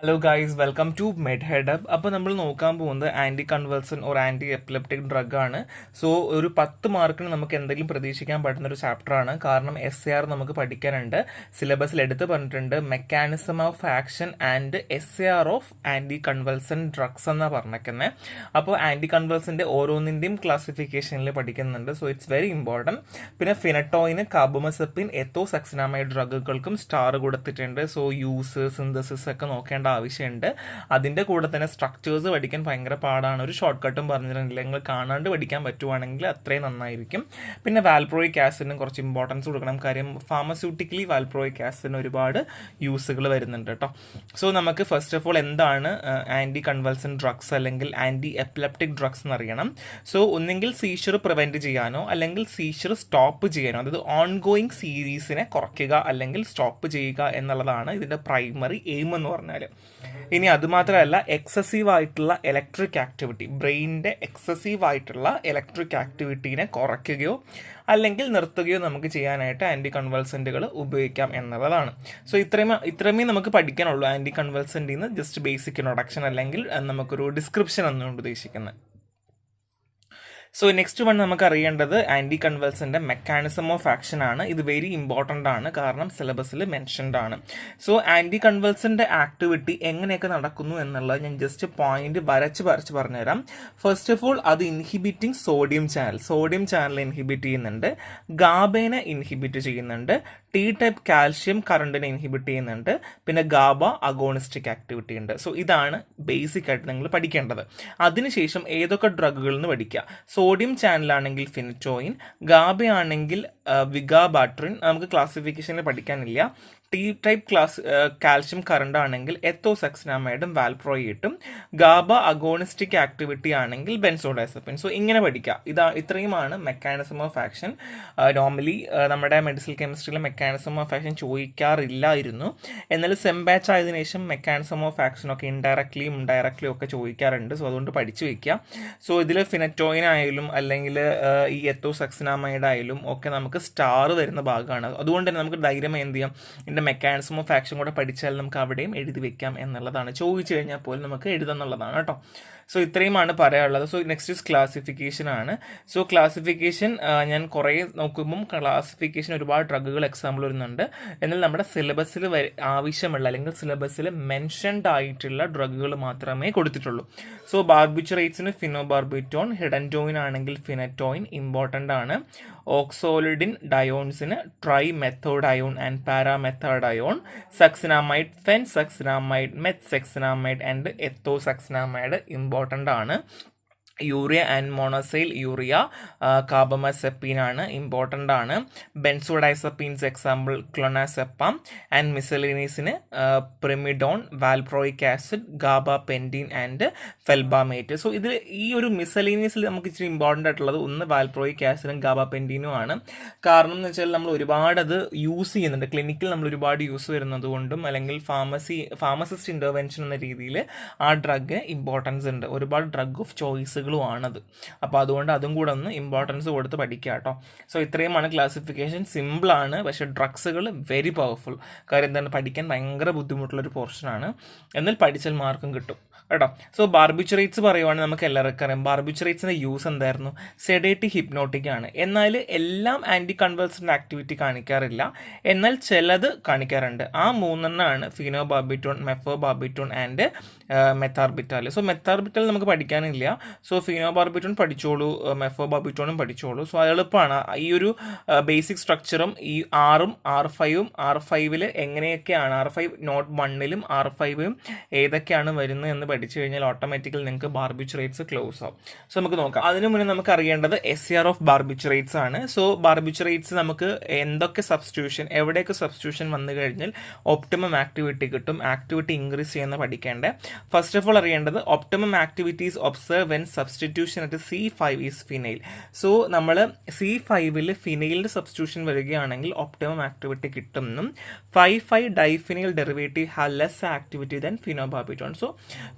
Hello guys, welcome to med head up. അപ്പോൾ നമ്മൾ നോക്കാൻ പോകുന്നത് anti convulsant or anti epileptic drug ആണ്. സോ ഒരു 10 മാർക്കിന് നമുക്ക് എന്തെങ്കിലും പ്രതീക്ഷിക്കാൻ പറ്റുന്ന ഒരു ചാപ്റ്ററാണ്. കാരണം SAR നമുക്ക് പഠിക്കാനുണ്ട്. സിലബസിൽ എടുത്ത് പറഞ്ഞിട്ടുണ്ട് mechanism of action and SAR of anti convulsant drugs എന്നാണ് പറഞ്ഞേക്കുന്നത്. അപ്പോൾ ആൻറ്റി കൺവൾസൻ്റെ ഓരോന്നിൻ്റെയും ക്ലാസിഫിക്കേഷനിൽ പഠിക്കുന്നുണ്ട്. So it's very important. പിന്നെ ഫിനറ്റോയിന്, കാർബമസെപ്പിൻ, എത്തോസക്സിനാമൈഡ് ഡ്രഗുകൾക്കും സ്റ്റാർ കൊടുത്തിട്ടുണ്ട്. സോ യൂസ്, സിന്തസിസ് ഒക്കെ നോക്കേണ്ട ആവശ്യമുണ്ട്. അതിൻ്റെ കൂടെ തന്നെ സ്ട്രക്ചേഴ്സ് പഠിക്കാൻ ഭയങ്കര പാടാണ്. ഒരു ഷോർട്ട് കട്ടും പറഞ്ഞിട്ടുണ്ടെങ്കിൽ നിങ്ങൾ കാണാണ്ട് പഠിക്കാൻ പറ്റുവാണെങ്കിൽ അത്രയും നന്നായിരിക്കും. പിന്നെ വാൽപ്രോയിക് ആസിഡിന് കുറച്ച് ഇമ്പോർട്ടൻസ് കൊടുക്കണം. കാര്യം ഫാർമസ്യൂട്ടിക്കലി വാൽപ്രോയിക് ആസിഡിന് ഒരുപാട് യൂസുകൾ വരുന്നുണ്ട് കേട്ടോ. സോ നമുക്ക് ഫസ്റ്റ് ഓഫ് ഓൾ എന്താണ് ആൻറ്റി കൺവൾസൻ ഡ്രഗ്സ് അല്ലെങ്കിൽ ആൻറ്റി എപ്പിലെപ്റ്റിക് ഡ്രഗ്സ് എന്നറിയണം. സോ ഒന്നെങ്കിൽ സീഷർ പ്രിവെൻറ്റ് ചെയ്യാനോ അല്ലെങ്കിൽ സീഷർ സ്റ്റോപ്പ് ചെയ്യാനോ, അതായത് ഓൺഗോയിങ് സീരീസിനെ കുറയ്ക്കുക അല്ലെങ്കിൽ സ്റ്റോപ്പ് ചെയ്യുക എന്നുള്ളതാണ് ഇതിൻ്റെ പ്രൈമറി എയിം എന്ന് പറഞ്ഞാൽ. ഇനി അതുമാത്രമല്ല, എക്സസീവ് ആയിട്ടുള്ള ഇലക്ട്രിക് ആക്ടിവിറ്റി, ബ്രെയിനിൻ്റെ എക്സസീവ് ആയിട്ടുള്ള ഇലക്ട്രിക് ആക്ടിവിറ്റീനെ കുറയ്ക്കുകയോ അല്ലെങ്കിൽ നിർത്തുകയോ നമുക്ക് ചെയ്യാനായിട്ട് ആൻറ്റി കൺവൾസൻറ്റുകൾ ഉപയോഗിക്കാം എന്നുള്ളതാണ്. സോ ഇത്രയുമേ നമുക്ക് പഠിക്കാനുള്ളൂ ആൻറ്റി കൺവൾസൻറ്റിൽ നിന്ന്. ജസ്റ്റ് ബേസിക് ഇൻട്രൊഡക്ഷൻ അല്ലെങ്കിൽ നമുക്കൊരു ഡിസ്ക്രിപ്ഷൻ എന്നുകൊണ്ട് ഉദ്ദേശിക്കുന്നത്. സോ നെക്സ്റ്റ് വൺ നമുക്ക് അറിയേണ്ടത് ആൻറ്റി കൺവൾസൻ്റെ മെക്കാനിസം ഓഫ് ആക്ഷൻ ആണ്. ഇത് വെരി ഇമ്പോർട്ടൻ്റ് ആണ്, കാരണം സിലബസിൽ മെൻഷൻഡ് ആണ്. സോ ആൻറ്റി കൺവൾസൻ്റെ ആക്ടിവിറ്റി എങ്ങനെയൊക്കെ നടക്കുന്നു എന്നുള്ളത് ഞാൻ ജസ്റ്റ് പോയിന്റ് വരച്ച് പറഞ്ഞുതരാം. ഫസ്റ്റ് ഓഫ് ഓൾ, അത് ഇൻഹിബിറ്റിംഗ് സോഡിയം ചാനൽ ഇൻഹിബിറ്റ് ചെയ്യുന്നുണ്ട്, ഗാബേനെ ഇൻഹിബിറ്റ് ചെയ്യുന്നുണ്ട്, T ടൈപ്പ് കാൽഷ്യം കറണ്ടിനെ ഇൻഹിബിറ്റ് ചെയ്യുന്നുണ്ട്, പിന്നെ ഗാബ അഗോണിസ്റ്റിക് ആക്ടിവിറ്റി ഉണ്ട്. സോ ഇതാണ് ബേസിക് ആയിട്ട് നിങ്ങൾ പഠിക്കേണ്ടത്. അതിനുശേഷം ഏതൊക്കെ ഡ്രഗുകൾ എന്ന് പഠിക്കുക. സോഡിയം ചാനലാണെങ്കിൽ ഫിനറ്റോയിൻ, ഗാബയാണെങ്കിൽ വിഗാബാട്രിൻ, നമുക്ക് ക്ലാസിഫിക്കേഷനിൽ പഠിക്കാനില്ല. T ടൈപ്പ് കാൽഷ്യം കറണ്ട് ആണെങ്കിൽ എത്തോസക്സിനാമൈഡും വാൽപ്രോയേറ്റും, ഗാബ അഗോണിസ്റ്റിക് ആക്ടിവിറ്റി ആണെങ്കിൽ ബെൻസോഡൈസപ്പിൻ. സോ ഇങ്ങനെ പഠിക്കുക. ഇത്രയുമാണ് മെക്കാനിസം ഓഫ് ആക്ഷൻ. നോർമലി നമ്മുടെ മെഡിസിനൽ കെമിസ്ട്രിയിലെ മെക്കാനിസം ഓഫ് ആക്ഷൻ ചോദിക്കാറില്ലായിരുന്നു. എന്നാൽ സെം ബാച്ച് ആയതിനു ശേഷം മെക്കാനിസം ഓഫ് ആക്ഷനൊക്കെ ഇൻഡയറക്ട്ലിയും ഒക്കെ ചോദിക്കാറുണ്ട്. സോ അതുകൊണ്ട് പഠിച്ചു വയ്ക്കുക. സോ ഇതിൽ ഫിനറ്റോയിൻ ആയാലും അല്ലെങ്കിൽ ഈ എത്തോസക്സിനാമൈഡ് ആയാലും ഒക്കെ നമുക്ക് സ്റ്റാർ വരുന്ന ഭാഗമാണ്. അതുകൊണ്ട് തന്നെ നമുക്ക് ധൈര്യം എന്ത് ചെയ്യാം, ഇതിൻ്റെ മെക്കാനിസം ഓഫ് ആക്ഷൻ കൂടെ പഠിച്ചാൽ നമുക്ക് അവിടെയും എഴുതി വെക്കാം എന്നുള്ളതാണ്. ചോദിച്ചു കഴിഞ്ഞാൽ പോലും നമുക്ക് എഴുതാന്നുള്ളതാണ് കേട്ടോ. സോ ഇത്രയുമാണ് പറയാനുള്ളത്. സോ നെക്സ്റ്റ് ഇസ് ക്ലാസിഫിക്കേഷൻ ആണ്. സോ ക്ലാസിഫിക്കേഷൻ ഞാൻ കുറേ നോക്കുമ്പം ക്ലാസിഫിക്കേഷൻ ഒരുപാട് ഡ്രഗുകൾ എക്സാമ്പിൾ വരുന്നുണ്ട്. എന്നാൽ നമ്മുടെ സിലബസിൽ ആവശ്യമുള്ള അല്ലെങ്കിൽ സിലബസിൽ മെൻഷൻഡ് ആയിട്ടുള്ള ഡ്രഗുകൾ മാത്രമേ കൊടുത്തിട്ടുള്ളൂ. സോ ബാർബിറ്റുറേറ്റ്സിന് ഫിനോബാർബിറ്റോൺ, ഹിഡൻറ്റോയിൻ ആണെങ്കിൽ ഫിനറ്റോയിൻ ഇമ്പോർട്ടൻ്റ് ആണ്. ഓക്സോളിഡിൻ ഡയോൺസിന് trimethadione and paramethadione, succinimide, phensuximide, methsuximide and ethosuximide important ആണ്. Urea and monoacyl urea, carbamazepine ആണ്, ഇമ്പോർട്ടൻ്റ് ആണ്. ബെൻസോഡൈസപ്പീൻസ് എക്സാമ്പിൾ ക്ലോണാസെപ്പാം ആൻഡ് മിസലിനീസിന് primidone, valproic acid, gabapentin and felbamate. So ഇതിൽ ഈ ഒരു മിസലിനീസിൽ നമുക്ക് ഇച്ചിരി ഇമ്പോർട്ടൻ്റ് ആയിട്ടുള്ളത് ഒന്ന് വാൽപ്രോയിക് ആസിഡും ഗാബാപെൻറ്റീനും ആണ്. കാരണം എന്ന് വെച്ചാൽ നമ്മൾ ഒരുപാട് അത് യൂസ് ചെയ്യുന്നുണ്ട് ക്ലിനിക്കിൽ, നമ്മൾ ഒരുപാട് യൂസ് വരുന്നത് കൊണ്ടും അല്ലെങ്കിൽ ഫാർമസിസ്റ്റ് ഇൻ്റർവെൻഷൻ എന്ന രീതിയിൽ ആ ഡ്രഗ് ഇമ്പോർട്ടൻസ് ഉണ്ട്. ഒരുപാട് ഡ്രഗ് ഓഫ് ചോയ്സ് ആണത്. അപ്പോൾ അതുകൊണ്ട് അതും കൂടെ ഒന്ന് ഇമ്പോർട്ടൻസ് കൊടുത്ത് പഠിക്കുക കേട്ടോ. സോ ഇത്രയുമാണ് ക്ലാസിഫിക്കേഷൻ. സിമ്പിളാണ്, പക്ഷേ ഡ്രഗ്സുകൾ വെരി പവർഫുൾ. കാര്യം എന്താണ്, പഠിക്കാൻ ഭയങ്കര ബുദ്ധിമുട്ടുള്ളൊരു പോർഷനാണ്. എന്നാൽ പഠിച്ചാൽ മാർക്കും കിട്ടും കേട്ടോ. സോ ബാർബിറ്റുറേറ്റ്സ് പറയുവാണെങ്കിൽ നമുക്ക് എല്ലാവർക്കും അറിയാം ബാർബിറ്റുറേറ്റ്സിൻ്റെ യൂസ് എന്തായിരുന്നു, സെഡേറ്റീവ് ഹിപ്നോട്ടിക് ആണ്. എന്നാൽ എല്ലാം ആൻറ്റി കൺവൾസൻ്റ് ആക്ടിവിറ്റി കാണിക്കാറില്ല, എന്നാൽ ചിലത് കാണിക്കാറുണ്ട്. ആ 3 ഫിനോബാർബിറ്റോൺ, മെഫോബാർബിറ്റോൺ ആൻഡ് മെത്താർബിറ്റാൽ. സോ മെത്താർബിറ്റാൽ നമുക്ക് പഠിക്കാനില്ല. സോ ഫിനോബാർബിറ്റോൺ പഠിച്ചോളൂ, മെഫോബാർബിറ്റോണും പഠിച്ചോളൂ. സോ അത് എളുപ്പമാണ്. ഈ ഒരു ബേസിക് സ്ട്രക്ചറും ഈ R5 എങ്ങനെയൊക്കെയാണ്, R5 നോട്ട് 1ലും R5 ഏതൊക്കെയാണ് വരുന്നത് എന്ന് പഠിച്ചു കഴിഞ്ഞാൽ ഓട്ടോമാറ്റിക്കലി നിങ്ങൾക്ക് ബാർബിറ്റുറേറ്റ്സ് ക്ലോസ് ആവും. സോ നമുക്ക് നോക്കാം. അതിനു മുന്നേ നമുക്ക് അറിയേണ്ടത് SAR ഓഫ് ബാർബിറ്റുറേറ്റ്സ് ആണ്. സോ ബാർബിറ്റുറേറ്റ്സ് നമുക്ക് എന്തൊക്കെ സബ്സ്റ്റിറ്റ്യൂഷൻ, എവിടെയൊക്കെ സബ്സ്റ്റിറ്റ്യൂഷൻ വന്നു കഴിഞ്ഞാൽ ഒപ്റ്റിമം ആക്ടിവിറ്റി കിട്ടും, ആക്ടിവിറ്റി ഇൻക്രീസ് ചെയ്യുന്ന പഠിക്കേണ്ടത്. ഫസ്റ്റ് ഓഫ് ഓൾ അറിയേണ്ടത് optimum activities observe when substitution at C5 is phenyl. So നമ്മൾ C5ൽ ഫിനൈലിൻ്റെ സബ്സ്റ്റിറ്റ്യൂഷൻ വരികയാണെങ്കിൽ ഒപ്റ്റിമം ആക്ടിവിറ്റി കിട്ടുമെന്നും 5,5 diphenyl derivative have less activity than phenobarbitone. So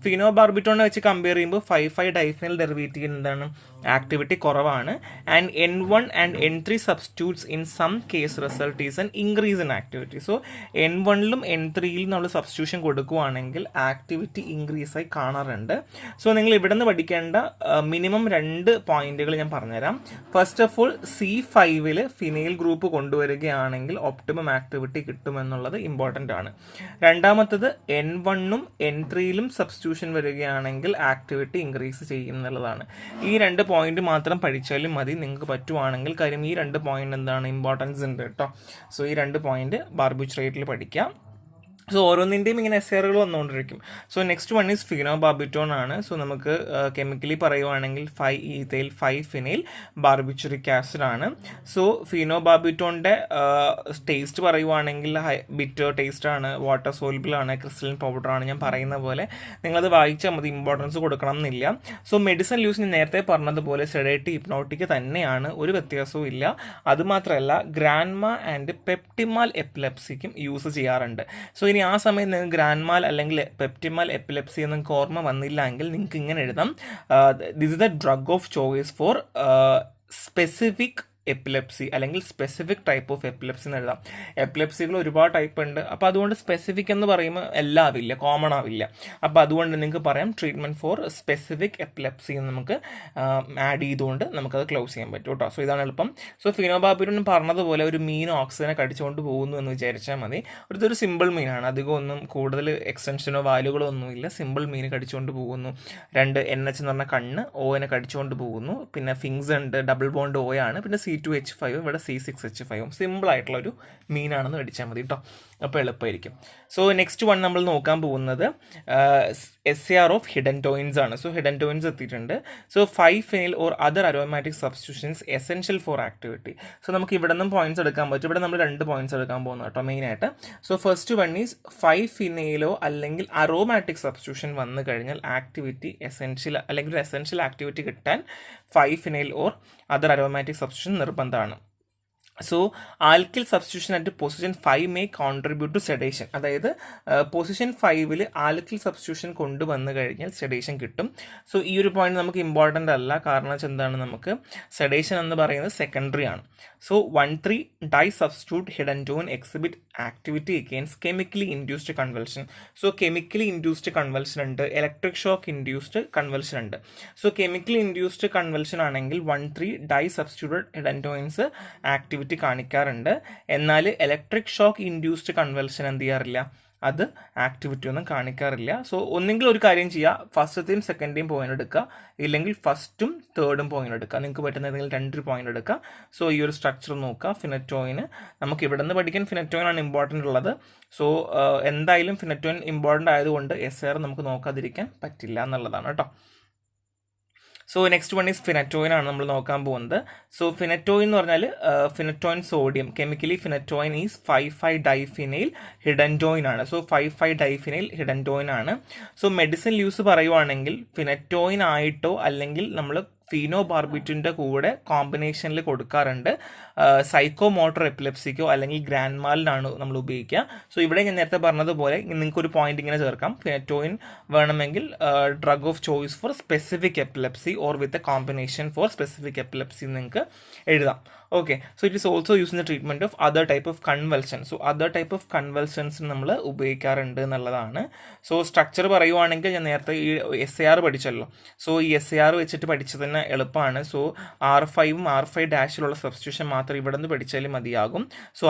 ഫിനോബാർബിറ്റോണിനെ വെച്ച് കമ്പയർ ചെയ്യുമ്പോൾ 5,5 ഡൈഫിനൈൽ ഡെറിവേറ്റീവ് എന്താണ് ആക്ടിവിറ്റി കുറവാണ്. And N1 and N3 substitutes in some case result is an increase in activity. So N1ലും N3യിലും നമ്മൾ സബ്സ്റ്റിറ്റ്യൂഷൻ കൊടുക്കുകയാണെങ്കിൽ ആക്ടിവിറ്റി ഇൻക്രീസ് ആയി കാണാറുണ്ട്. സോ നിങ്ങൾ ഇവിടെ നിന്ന് പഠിക്കേണ്ട മിനിമം 2 പോയിന്റുകൾ ഞാൻ പറഞ്ഞുതരാം. ഫസ്റ്റ് ഓഫ് ഓൾ C5ൽ ഫിനൈൽ ഗ്രൂപ്പ് കൊണ്ടുവരികയാണെങ്കിൽ ഒപ്റ്റിമം ആക്ടിവിറ്റി കിട്ടുമെന്നുള്ളത് ഇമ്പോർട്ടൻ്റ് ആണ്. രണ്ടാമത്തത് N1നും N3യിലും സബ്സ്റ്റിറ്റ്യൂഷൻ വരികയാണെങ്കിൽ ആക്ടിവിറ്റി ഇൻക്രീസ് ചെയ്യും എന്നുള്ളതാണ്. ഈ 2 പോയിന്റ് മാത്രം പഠിച്ചാലും മതി നിങ്ങൾക്ക് പറ്റുവാണെങ്കിൽ. കാര്യം ഈ 2 പോയിന്റ് എന്താണ് ഇമ്പോർട്ടൻസ് ഉണ്ട് കേട്ടോ. സോ ഈ 2 പോയിന്റ് ബാർബിറ്റുറേറ്റിൽ പഠിക്കാം. സോ ഓരോന്നിൻ്റെയും ഇങ്ങനെ എസ്ആറുകൾ വന്നുകൊണ്ടിരിക്കും. സോ നെക്സ്റ്റ് വൺ ഈസ് ഫിനോബാർബിറ്റോൺ ആണ്. സോ നമുക്ക് കെമിക്കലി പറയുവാണെങ്കിൽ 5-ethyl 5-phenyl ബാർബിറ്റുറിക് ആസിഡ് ആണ്. സോ ഫിനോബാർബിറ്റോണിൻ്റെ ടേസ്റ്റ് പറയുവാണെങ്കിൽ ബിറ്റർ ടേസ്റ്റ് ആണ്, വാട്ടർ സോൾബിൾ ആണ്, ക്രിസ്റ്റലിൻ പൗഡർ ആണ്. ഞാൻ പറയുന്ന പോലെ നിങ്ങളത് വായിച്ചാൽ മതി, ഇമ്പോർട്ടൻസ് കൊടുക്കണം എന്നില്ല. സോ മെഡിസിൻ യൂസ് ഞാൻ നേരത്തെ പറഞ്ഞതുപോലെ സെഡേറ്റീവ് ഹിപ്നോട്ടിക് തന്നെയാണ്, ഒരു വ്യത്യാസവും ഇല്ല. അതുമാത്രമല്ല ഗ്രാൻമ ആൻഡ് പെപ്റ്റിമാൽ എപ്പിലെപ്സിക്കും യൂസ് ചെയ്യാറുണ്ട്. സോ ഇനി ആ സമയം നിങ്ങൾക്ക് ഗ്രാൻമാൽ അല്ലെങ്കിൽ പെപ്റ്റിമാൽ എപ്പിലെപ്സി നിങ്ങൾക്ക് ഓർമ്മ വന്നില്ല എങ്കിൽ നിങ്ങൾക്ക് ഇങ്ങനെ എഴുതാം, this is the drug of choice for specific epilepsy അല്ലെങ്കിൽ സ്പെസിഫിക് ടൈപ്പ് ഓഫ് എപ്പിലെപ്സി എന്ന് എഴുതാം. എപ്പിലെപ്സികൾ ഒരുപാട് ടൈപ്പ് ഉണ്ട്. അപ്പോൾ അതുകൊണ്ട് സ്പെസിഫിക് എന്ന് പറയുമ്പോൾ എല്ലാം ആവില്ല, കോമൺ ആവില്ല. അപ്പോൾ അതുകൊണ്ട് നിങ്ങൾക്ക് പറയാം ട്രീറ്റ്മെൻറ്റ് ഫോർ സ്പെസിഫിക് എപ്പിലെപ്സി എന്ന് നമുക്ക് ആഡ് ചെയ്തുകൊണ്ട് നമുക്കത് ക്ലോസ് ചെയ്യാൻ പറ്റും കേട്ടോ. സോ ഇതാണ് എളുപ്പം. സോ ഫിനോബാർബിറ്റോൺ പറഞ്ഞതുപോലെ ഒരു മീൻ ഓക്സിജനെ കടിച്ചുകൊണ്ട് പോകുന്നു എന്ന് വിചാരിച്ചാൽ മതി. ഇതൊരു സിമ്പിൾ മീനാണ്, അധികം ഒന്നും കൂടുതൽ എക്സ്റ്റൻഷനോ വാല്യൂകളോ ഒന്നുമില്ല. സിമ്പിൾ മീൻ കടിച്ചുകൊണ്ട് പോകുന്നു. 2 NH എന്ന് പറഞ്ഞ കണ്ണ്, ഓനെ കടിച്ചുകൊണ്ട് പോകുന്നു. പിന്നെ ഫിങ്സ് ഉണ്ട്, ഡബിൾ ബോണ്ട് ഓ ആണ്. പിന്നെ C2H5 ഇവിടെ C6H5 സിമ്പിൾ ആയിട്ടുള്ള ഒരു മീനാണെന്ന് മേടിച്ചാൽ മതി കേട്ടോ. അപ്പോൾ എളുപ്പമായിരിക്കും. സോ നെക്സ്റ്റ് വൺ നമ്മൾ നോക്കാൻ പോകുന്നത് SAR ഓഫ് ഹിഡൻറ്റോയിൻസ് ആണ്. സോ ഹിഡൻറ്റോയിൻസ് എത്തിയിട്ടുണ്ട്. So 5-phenyl or other aromatic substitutions essential for activity. So നമുക്ക് ഇവിടെ നിന്നും പോയിന്റ്സ് എടുക്കാൻ പറ്റും. ഇവിടെ നമ്മൾ 2 പോയിന്റ്സ് എടുക്കാൻ പോകുന്നത് കേട്ടോ മെയിനായിട്ട്. സോ ഫസ്റ്റ് വൺ ഈസ് 5-phenylോ അല്ലെങ്കിൽ അരോമാറ്റിക് സബ്സ്റ്റിറ്റ്യൂഷൻ വന്നു കഴിഞ്ഞാൽ ആക്ടിവിറ്റി എസെൻഷ്യൽ അല്ലെങ്കിൽ ഒരു എസെൻഷ്യൽ ആക്ടിവിറ്റി കിട്ടാൻ 5-phenyl or other aromatic substitution നിർബന്ധമാണ്. So alkyl substitution at position 5 may contribute to sedation. അതായത് പൊസിഷൻ 5ൽ ആൽക്കിൽ സബ്സ്റ്റിറ്റ്യൂഷൻ കൊണ്ടുവന്നു കഴിഞ്ഞാൽ സെഡേഷൻ കിട്ടും. സോ ഈ ഒരു പോയിന്റ് നമുക്ക് ഇമ്പോർട്ടൻ്റ് അല്ല, കാരണം വെച്ചാൽ എന്താണ്, നമുക്ക് സെഡേഷൻ എന്ന് പറയുന്നത് സെക്കൻഡറി ആണ്. So 1,3 di substitute hydantoin exhibit activity against chemically induced convulsion. So chemically induced convulsion ഉണ്ട്, ഇലക്ട്രിക് ഷോക്ക് ഇൻഡ്യൂസ്ഡ് കൺവൽഷൻ ഉണ്ട്. സോ കെമിക്കലി ഇൻഡ്യൂസ്ഡ് കൺവൽഷൻ ആണെങ്കിൽ 1,3 ഡൈ സബ്സ്റ്റിറ്റ്യൂട്ടഡ് ഹിഡൻറ്റോയിൻസ് ആക്ടിവിറ്റി കാണിക്കാറുണ്ട്. എന്നാൽ ഇലക്ട്രിക് ഷോക്ക് ഇൻഡ്യൂസ്ഡ് കൺവൽഷൻ എന്ത് ചെയ്യാറില്ല, അത് ആക്ടിവിറ്റി ഒന്നും കാണിക്കാറില്ല. സോ ഒന്നെങ്കിൽ ഒരു കാര്യം ചെയ്യുക, ഫസ്റ്റത്തെയും സെക്കൻഡേയും പോയിന്റ് എടുക്കുക, ഇല്ലെങ്കിൽ ഫസ്റ്റും തേർഡും പോയിന്റ് എടുക്കുക. നിങ്ങൾക്ക് പറ്റുന്ന ഏതെങ്കിലും 2 പോയിന്റ് എടുക്കുക. സോ ഈ ഒരു സ്ട്രക്ചർ നോക്കുക. ഫിനറ്റോയിന് നമുക്ക് ഇവിടെ നിന്ന് പഠിക്കാൻ ഫിനറ്റോയിൻ ആണ് ഇമ്പോർട്ടൻ്റ് ഉള്ളത്. സോ എന്തായാലും ഫിനറ്റോയിൻ ഇമ്പോർട്ടൻ്റ് ആയതുകൊണ്ട് SAR നമുക്ക് നോക്കാതിരിക്കാൻ പറ്റില്ല എന്നുള്ളതാണ് കേട്ടോ. So next one is phenytoin ആണ് നമ്മൾ നോക്കാൻ പോകുന്നത്. സോ ഫിനറ്റോയിൻ എന്ന് പറഞ്ഞാൽ phenytoin sodium, chemically phenytoin is 5,5 diphenyl hydantoin ആണ്. സോ 5,5 ഡൈഫിനൈൽ ഹിഡൻറ്റോയിൻ ആണ്. സോ മെഡിസിൻ യൂസ് പറയുവാണെങ്കിൽ ഫിനറ്റോയിൻ ആയിട്ടോ അല്ലെങ്കിൽ നമ്മൾ ഫീനോബാർബിറ്റിൻ്റെ കൂടെ കോമ്പിനേഷനിൽ കൊടുക്കാറുണ്ട്. സൈക്കോമോട്ടർ എപ്പിലെപ്സിക്കോ അല്ലെങ്കിൽ ഗ്രാൻഡ്മാലിനാണ് നമ്മൾ ഉപയോഗിക്കുക. സോ ഇവിടെ ഞാൻ നേരത്തെ പറഞ്ഞതുപോലെ നിങ്ങൾക്കൊരു പോയിന്റ് ഇങ്ങനെ ചേർക്കാം, ഫിനറ്റോയിൻ വേണമെങ്കിൽ drug of choice for specific epilepsy or with a combination for specific epilepsy നിങ്ങൾക്ക് എഴുതാം. Okay, so it is also use in the treatment of other type of convulsion. So other type of കൺവൽഷൻസിന് നമ്മൾ ഉപയോഗിക്കാറുണ്ട് എന്നുള്ളതാണ്. So structure പറയുവാണെങ്കിൽ ഞാൻ നേരത്തെ ഈ SAR പഠിച്ചല്ലോ. സോ ഈ SAR വെച്ചിട്ട് പഠിച്ചത് തന്നെ എളുപ്പമാണ്. സോ R5ഉം R5- സബ്സ്റ്റിറ്റ്യൂഷൻ മാത്രം ഇവിടെ നിന്ന് പഠിച്ചാലും മതിയാകും. സോ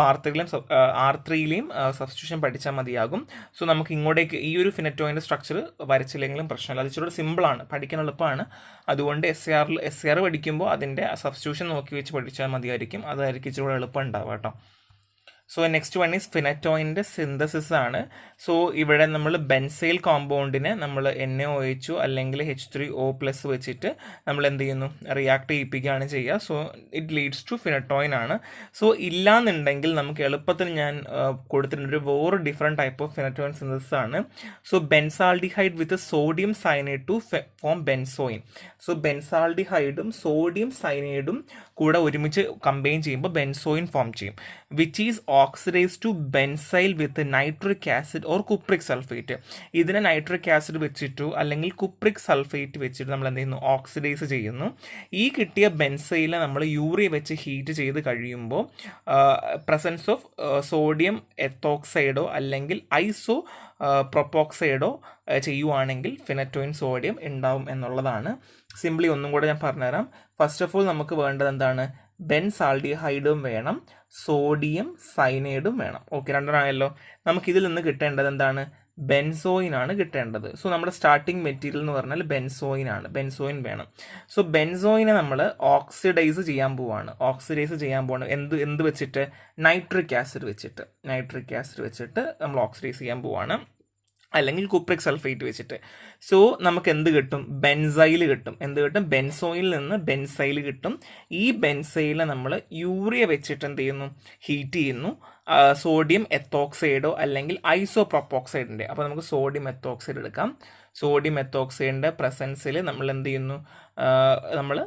R3യിലെയും സബ്സ്റ്റിറ്റ്യൂഷൻ പഠിച്ചാൽ മതിയാകും. സോ നമുക്ക് ഇങ്ങോട്ടേക്ക് ഈ ഒരു ഫിനറ്റോയിൻ്റെ സ്ട്രക്ചർ വരച്ചില്ലെങ്കിലും പ്രശ്നമില്ല, അത് ഇച്ചിരി സിമ്പിളാണ്, പഠിക്കാൻ എളുപ്പമാണ്. അതുകൊണ്ട് SAR പഠിക്കുമ്പോൾ അതിൻ്റെ സബ്സ്റ്റിറ്റ്യൂഷൻ നോക്കി വെച്ച് പഠിച്ചാൽ മതിയായിരിക്കും, അതായിരിക്കും ഇച്ചിരി എളുപ്പം ഉണ്ടാവുക കേട്ടോ. സോ നെക്സ്റ്റ് വൺ ഈസ് ഫിനറ്റോയിൻ്റെ സിന്തസിസ് ആണ്. സോ ഇവിടെ നമ്മൾ ബെൻസൈൽ കോമ്പൗണ്ടിനെ നമ്മൾ NaOH അല്ലെങ്കിൽ H3O+ വെച്ചിട്ട് നമ്മൾ എന്ത് ചെയ്യുന്നു, റിയാക്ട് ചെയ്യിപ്പിക്കുകയാണ് ചെയ്യുക. So it leads to phenytoin ആണ്. സോ ഇല്ലാന്നുണ്ടെങ്കിൽ നമുക്ക് എളുപ്പത്തിൽ ഞാൻ കൊടുത്തിട്ടുണ്ട് ഒരു വേറെ different type of phenytoin synthesis ആണ്. So benzaldehyde with sodium cyanide to form benzoin. So ബെൻസാൾഡിഹൈഡും സോഡിയം സയനൈഡും കൂടെ ഒരുമിച്ച് കമ്പൈൻ ചെയ്യുമ്പോൾ ബെൻസോയിൻ ഫോം ചെയ്യും, which is oxidise to benzil with nitric acid or cupric sulphate. ഇതിനെ നൈട്രിക് ആസിഡ് വെച്ചിട്ടോ അല്ലെങ്കിൽ കുപ്രിക് സൾഫേറ്റ് വെച്ചിട്ട് നമ്മൾ എന്ത് ചെയ്യുന്നു, ഓക്സിഡൈസ് ചെയ്യുന്നു. ഈ കിട്ടിയ ബെൻസൈലിനെ നമ്മൾ യൂറിയ വെച്ച് ഹീറ്റ് ചെയ്ത് കഴിയുമ്പോൾ പ്രസൻസ് ഓഫ് സോഡിയം എത്തോക്സൈഡോ അല്ലെങ്കിൽ ഐസോ പ്രൊപ്പോക്സൈഡോ ചെയ്യുവാണെങ്കിൽ ഫിനറ്റോയിൻ സോഡിയം ഉണ്ടാവും എന്നുള്ളതാണ്. സിംപ്ലി ഒന്നും കൂടെ ഞാൻ പറഞ്ഞുതരാം. ഫസ്റ്റ് ഓഫ് ഓൾ നമുക്ക് വേണ്ടത് എന്താണ്, ബെൻസാൾഡിഹൈഡും വേണം, സോഡിയം സൈനൈഡും വേണം. ഓക്കെ, രണ്ടെണ്ണമായല്ലോ. നമുക്കിതിൽ നിന്ന് കിട്ടേണ്ടത് എന്താണ്, ബെൻസോയിൻ ആണ് കിട്ടേണ്ടത്. സോ നമ്മുടെ സ്റ്റാർട്ടിങ് മെറ്റീരിയൽ എന്ന് പറഞ്ഞാൽ ബെൻസോയിൻ ആണ്, ബെൻസോയിൻ വേണം. സോ ബെൻസോയിനെ നമ്മൾ ഓക്സിഡൈസ് ചെയ്യാൻ പോവാണ്. എന്ത് വെച്ചിട്ട്, നൈട്രിക് ആസിഡ് വെച്ചിട്ട് നമ്മൾ ഓക്സിഡൈസ് ചെയ്യാൻ പോവാണ്, അല്ലെങ്കിൽ കുപ്രിക് സൾഫേറ്റ് വെച്ചിട്ട്. സോ നമുക്ക് എന്ത് കിട്ടും, ബെൻസൈൽ കിട്ടും. ബെൻസോയിൽ നിന്ന് ബെൻസൈൽ കിട്ടും. ഈ ബെൻസൈലിനെ നമ്മൾ യൂറിയ വെച്ചിട്ട് എന്ത് ചെയ്യുന്നു, ഹീറ്റ് ചെയ്യുന്നു. സോഡിയം എത്തോക്സൈഡോ അല്ലെങ്കിൽ ഐസോപ്രോപ്പോക്സൈഡിൻ്റെ. അപ്പോൾ നമുക്ക് സോഡിയം എത്തോക്സൈഡ് എടുക്കാം. സോഡിയം എത്തോക്സൈഡിൻ്റെ പ്രസൻസിൽ നമ്മൾ എന്ത് ചെയ്യുന്നു, നമ്മൾ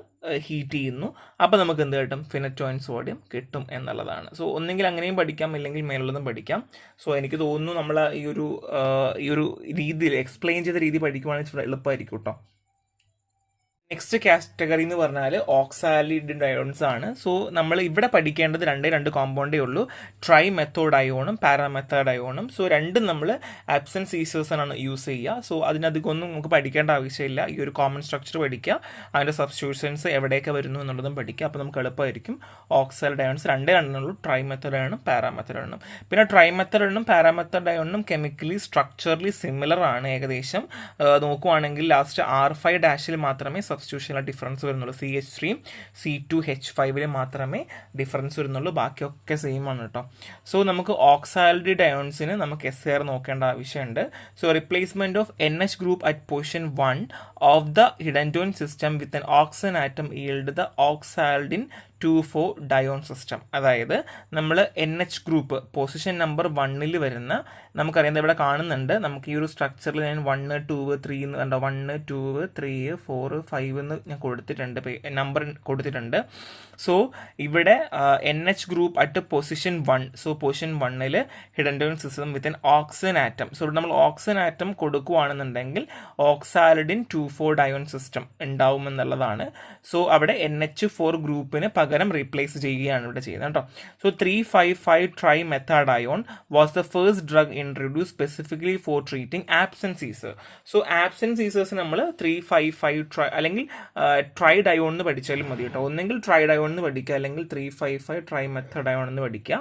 ഹീറ്റ് ചെയ്യുന്നു. അപ്പോൾ നമുക്ക് എന്ത് കിട്ടും, ഫിനറ്റോയിൻ സോഡിയം കിട്ടും എന്നുള്ളതാണ്. സോ ഒന്നെങ്കിൽ അങ്ങനെയും പഠിക്കാം, ഇല്ലെങ്കിൽ മേലുള്ളതും പഠിക്കാം. സോ എനിക്ക് തോന്നുന്നു നമ്മൾ ഈ ഒരു രീതിയിൽ എക്സ്പ്ലെയിൻ ചെയ്ത രീതി പഠിക്കുവാണെങ്കിൽ എളുപ്പമായിരിക്കും കേട്ടോ. നെക്സ്റ്റ് കാറ്റഗറി എന്ന് പറഞ്ഞാൽ ഓക്സാലിഡ് ഡയോൺസ് ആണ്. സോ നമ്മൾ ഇവിടെ പഠിക്കേണ്ടത് രണ്ട് കോമ്പൗണ്ടേ ഉള്ളൂ, ട്രൈ മെത്തോഡ് അയോണും പാരാമെത്തേഡ് അയോണും. സോ രണ്ടും നമ്മൾ ആബ്സെൻസ് ഈസേഴ്സാണ് യൂസ് ചെയ്യുക. സോ അതിനധികമൊന്നും നമുക്ക് പഠിക്കേണ്ട ആവശ്യമില്ല. ഈ ഒരു കോമൺ സ്ട്രക്ചർ പഠിക്കുക, അതിൻ്റെ സബ്സ്റ്റിറ്റ്യൂഷൻസ് എവിടെയൊക്കെ വരുന്നു എന്നുള്ളതും പഠിക്കുക. അപ്പോൾ നമുക്ക് എളുപ്പമായിരിക്കും. ഓക്സാലിഡ് അയോൺസ് രണ്ടെണ്ണുള്ളൂ, ട്രൈ മെത്തേഡ് അയോണും പാരാമെത്തേഡ് അയോണും. പിന്നെ ട്രൈ മെത്തേഡ് അയോണും പാരാമെത്തേഡ് അയോണും കെമിക്കലി സ്ട്രക്ചറലി സിമിലർ ആണ് ഏകദേശം. നോക്കുവാണെങ്കിൽ ലാസ്റ്റ് R5- മാത്രമേ സബ്സ്റ്റിറ്റ്യൂഷനിലെ ഡിഫറൻസ് വരുന്നുള്ളൂ. CH3 C2H5 മാത്രമേ ഡിഫറൻസ് വരുന്നുള്ളൂ, ബാക്കിയൊക്കെ സെയിം ആണ് കേട്ടോ. സോ നമുക്ക് ഓക്സാലിഡ് അയോൺസിന് നമുക്ക് SAR നോക്കേണ്ട ആവശ്യമുണ്ട്. So replacement of NH group at position 1 of the hydantoin system with an oxygen atom yield the oxazolidine 2,4 dione system. അതായത് നമ്മൾ NH ഗ്രൂപ്പ് പൊസിഷൻ നമ്പർ 1 വരുന്ന, നമുക്കറിയാം ഇവിടെ കാണുന്നുണ്ട്, നമുക്ക് ഈ ഒരു സ്ട്രക്ചറിൽ ഞാൻ 1, 2, 3 എന്ന് കണ്ടോ, 1, 2, 3, 4, 5 എന്ന് ഞാൻ കൊടുത്തിട്ടുണ്ട്, നമ്പർ കൊടുത്തിട്ടുണ്ട്. സോ ഇവിടെ NH group at position 1. So position 1 hydantoin system with an oxygen atom. So നമ്മൾ ഓക്സിജൻ ആറ്റം കൊടുക്കുകയാണെന്നുണ്ടെങ്കിൽ ഓക്സാലിഡിൻ 2,4 ഡയോൺ സിസ്റ്റം ഉണ്ടാവുമെന്നുള്ളതാണ്. സോ അവിടെ NH4 ഗ്രൂപ്പിന് പകരം റീപ്ലേസ് ചെയ്യുകയാണ് ഇവിടെ ചെയ്യുന്നത് കേട്ടോ. So 3,5,5 trimethadione was the first drug introduce specifically for treating absence seizure. So absence seizures നമ്മൾ 3,5,5 ട്രൈ അല്ലെങ്കിൽ ട്രൈ ഡയോൺ എന്ന് പഠിച്ചാലും മതി കേട്ടോ. ഒന്നെങ്കിൽ ട്രൈ ഡയോൺ എന്ന് പഠിക്കുക, അല്ലെങ്കിൽ 3,5,5 ട്രൈ മെത്തഡയോൺ എന്ന് പഠിക്കുക.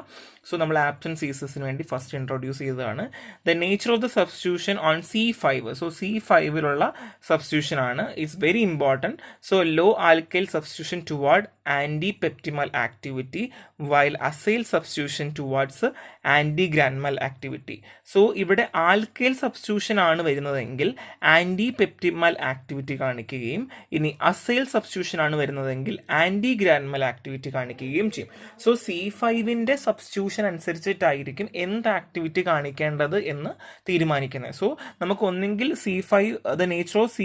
സോ നമ്മൾ ആബ്സെൻസ് ഈസേഴ്സിന് വേണ്ടി ഫസ്റ്റ് ഇൻട്രൊഡ്യൂസ് ചെയ്തതാണ്. The nature of the substitution on C5. So C5 substitution ആണ്, it's very important. So low alkyl substitution toward anti petit mal activity while acyl substitution towards anti grand mal activity. So ഇവിടെ alkyl substitution ആണ് വരുന്നതെങ്കിൽ ആൻറ്റി-പെപ്റ്റിമൽ activity കാണിക്കുകയും, ഇനി acyl substitution ആണ് വരുന്നതെങ്കിൽ ആൻറ്റി-ഗ്രാൻമൽ activity കാണിക്കുകയും ചെയ്യും. സോ C5 സബ്സ്റ്റിറ്റ്യൂഷൻ അനുസരിച്ചിട്ടായിരിക്കും എന്ത് ആക്ടിവിറ്റി കാണിക്കേണ്ടത് എന്ന് തീരുമാനിക്കുന്നത്. സോ നമുക്ക് ഒന്നെങ്കിൽ C5 the nature of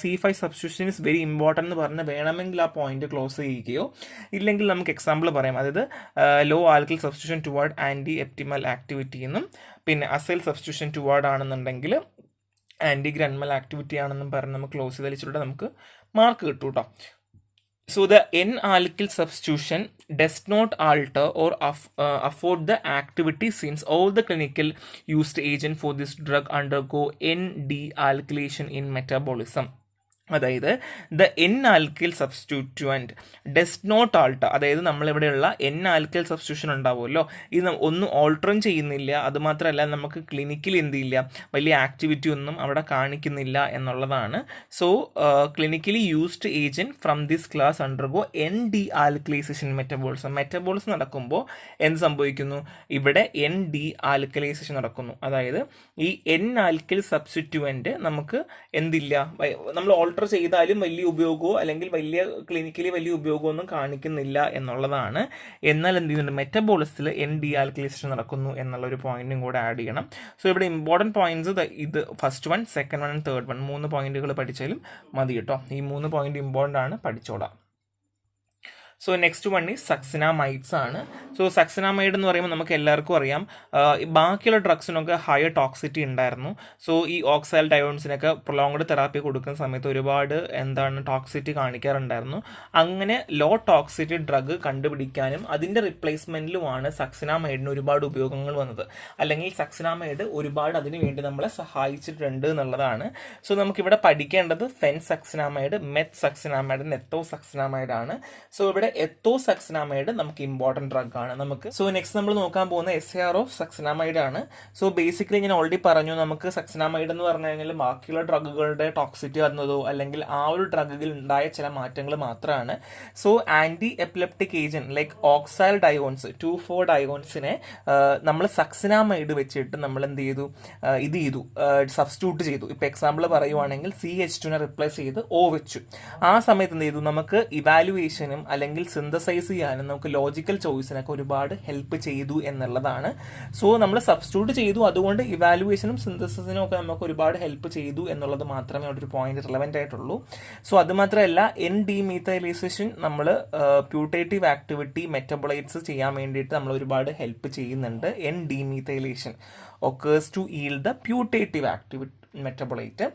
C5 substitution is very important എന്ന് പറഞ്ഞ് വേണമെങ്കിൽ ആ പോയിന്റ് ക്ലോസ് ചെയ്യുകയോ, ഇല്ലെങ്കിൽ നമുക്ക് എക്സാമ്പിൾ പറയാം, അതായത് low alkyl substitution toward anti petit mal activity എന്നും, പിന്നെ അസൈൽ സബ്സ്റ്റിറ്റ്യൂഷൻ ടുവാർഡ് ആണെന്നുണ്ടെങ്കിൽ ആൻറ്റി-ഗ്രാൻമൽ ആക്ടിവിറ്റി ആണെന്നും പറഞ്ഞ് നമുക്ക് ക്ലോസ് ചെയ്ത് വെച്ചിട്ട് നമുക്ക് മാർക്ക് കിട്ടും കേട്ടോ. So the N-alkyl substitution does not alter or afford the activity since all the clinical used agent for this drug undergo N-dealkylation in metabolism. അതായത് the N alkyl substituent does not alter, അതായത് നമ്മളിവിടെയുള്ള N alkyl substitution ഉണ്ടാവുമല്ലോ, ഇത് ഒന്നും ഓൾട്ടറും ചെയ്യുന്നില്ല, അതുമാത്രമല്ല നമുക്ക് clinically എന്ത് ചെയ്യില്ല, വലിയ ആക്ടിവിറ്റി ഒന്നും അവിടെ കാണിക്കുന്നില്ല എന്നുള്ളതാണ്. So clinically used agent from this class undergo N de alkalisation metabolism നടക്കുമ്പോൾ എന്ത് സംഭവിക്കുന്നു, ഇവിടെ എൻ ഡി ആൽക്കലൈസേഷൻ നടക്കുന്നു. അതായത് ഈ എൻ ആൽക്കിൽ സബ്സ്റ്റിറ്റ്യൂവൻറ്റ് നമുക്ക് എന്തില്ല, നമ്മൾ ഓൾട്ടർ ചെയ്താലും വലിയ ഉപയോഗമോ അല്ലെങ്കിൽ ക്ലിനിക്കലി വലിയ ഉപയോഗമോ ഒന്നും കാണിക്കുന്നില്ല എന്നുള്ളതാണ്. എന്നാൽ എന്ത് ചെയ്യുന്നുണ്ട്, മെറ്റബോളിസത്തിൽ എൻ ഡി ആൽക്കലൈസേഷൻ നടക്കുന്നു എന്നുള്ള ഒരു പോയിന്റും കൂടെ ആഡ് ചെയ്യണം. സോ ഇവിടെ ഇമ്പോർട്ടൻറ്റ് പോയിന്റ്സ് ഇത് first one, second one and third one, 3 പോയിന്റുകൾ പഠിച്ചാലും മതി കേട്ടോ. ഈ 3 പോയിന്റ് ഇമ്പോർട്ടൻ്റ് ആണ്, പഠിച്ചോളാം. സോ നെക്സ്റ്റ് വൺ ഈ സക്സിനാമൈഡ്സ് ആണ്. സോ സക്സിനാമൈഡ് എന്ന് പറയുമ്പോൾ നമുക്ക് എല്ലാവർക്കും അറിയാം, ബാക്കിയുള്ള ഡ്രഗ്സിനൊക്കെ ഹയർ ടോക്സിറ്റി ഉണ്ടായിരുന്നു. സോ ഈ ഓക്സൈൽ ഡയോൺസിനൊക്കെ പ്രൊലോങ്ഡ് തെറാപ്പി കൊടുക്കുന്ന സമയത്ത് ഒരുപാട് ടോക്സിറ്റി കാണിക്കാറുണ്ടായിരുന്നു. അങ്ങനെ ലോ ടോക്സിറ്റി ഡ്രഗ് കണ്ടുപിടിക്കാനും അതിൻ്റെ റിപ്ലേസ്മെൻറ്റിലുമാണ് സക്സിനാമൈഡിന് ഒരുപാട് ഉപയോഗങ്ങൾ വന്നത്. അല്ലെങ്കിൽ സക്സിനാമൈഡ് ഒരുപാട് അതിനു വേണ്ടി നമ്മളെ സഹായിച്ചിട്ടുണ്ട് എന്നുള്ളതാണ്. സോ നമുക്കിവിടെ പഠിക്കേണ്ടത് ഫെൻസക്സിനാമൈഡ്, മെത്സക്സിനാമൈഡ്, നെത്തോസക്സിനാമൈഡ് ആണ്. സോ ഇവിടെ എത്തോസക്സിനാമൈഡ് നമുക്ക് ഇമ്പോർട്ടൻറ്റ് ഡ്രഗ് ആണ് നമുക്ക്. സോ നെക്സ്റ്റ് നമ്മൾ നോക്കാൻ പോകുന്ന SAR ഓഫ് സക്സിനാമൈഡ് ആണ്. സോ ബേസിക്കലി ഞാൻ ഓൾറെഡി പറഞ്ഞു, നമുക്ക് സക്സിനാമൈഡ് എന്ന് പറഞ്ഞു കഴിഞ്ഞാൽ ബാക്കിയുള്ള ഡ്രഗുകളുടെ ടോക്സിറ്റി വന്നതോ അല്ലെങ്കിൽ ആ ഒരു ഡ്രഗിൽ ഉണ്ടായ ചില മാറ്റങ്ങൾ മാത്രമാണ്. So anti epileptic agent like oxazolidinediones 2,4 ഡയോൺസിനെ നമ്മൾ സക്സിനാമൈഡ് വെച്ചിട്ട് നമ്മൾ എന്ത് ചെയ്തു, സബ്സ്റ്റിറ്റ്യൂട്ട് ചെയ്തു. ഇപ്പം എക്സാമ്പിൾ പറയുവാണെങ്കിൽ CH2നെ റിപ്ലേസ് ചെയ്ത് O വെച്ചു. ആ സമയത്ത് എന്ത് ചെയ്തു, നമുക്ക് ഇവാലുവേഷനും അല്ലെങ്കിൽ സിന്തസൈസ് ചെയ്യാനും നമുക്ക് ലോജിക്കൽ ചോയ്സിനൊക്കെ ഒരുപാട് ഹെൽപ്പ് ചെയ്തു എന്നുള്ളതാണ്. സോ നമ്മൾ സബ്സ്റ്റിറ്റ്യൂട്ട് ചെയ്തു, അതുകൊണ്ട് ഇവാലുവേഷനും സിന്തസിസിനും ഒക്കെ നമുക്ക് ഒരുപാട് ഹെൽപ്പ് ചെയ്തു എന്നുള്ളത് മാത്രമേ അവിടെ ഒരു പോയിന്റ് റിലവൻ്റ് ആയിട്ടുള്ളൂ. സോ അതുമാത്രമല്ല എൻ ഡീമീഥൈലൈസേഷൻ നമ്മൾ പ്യൂട്ടേറ്റീവ് ആക്ടിവിറ്റി മെറ്റബോളൈറ്റ്സ് ചെയ്യാൻ വേണ്ടിയിട്ട് നമ്മൾ ഒരുപാട് ഹെൽപ്പ് ചെയ്യുന്നുണ്ട്. N demethylation occurs to yield the putative activity metabolite.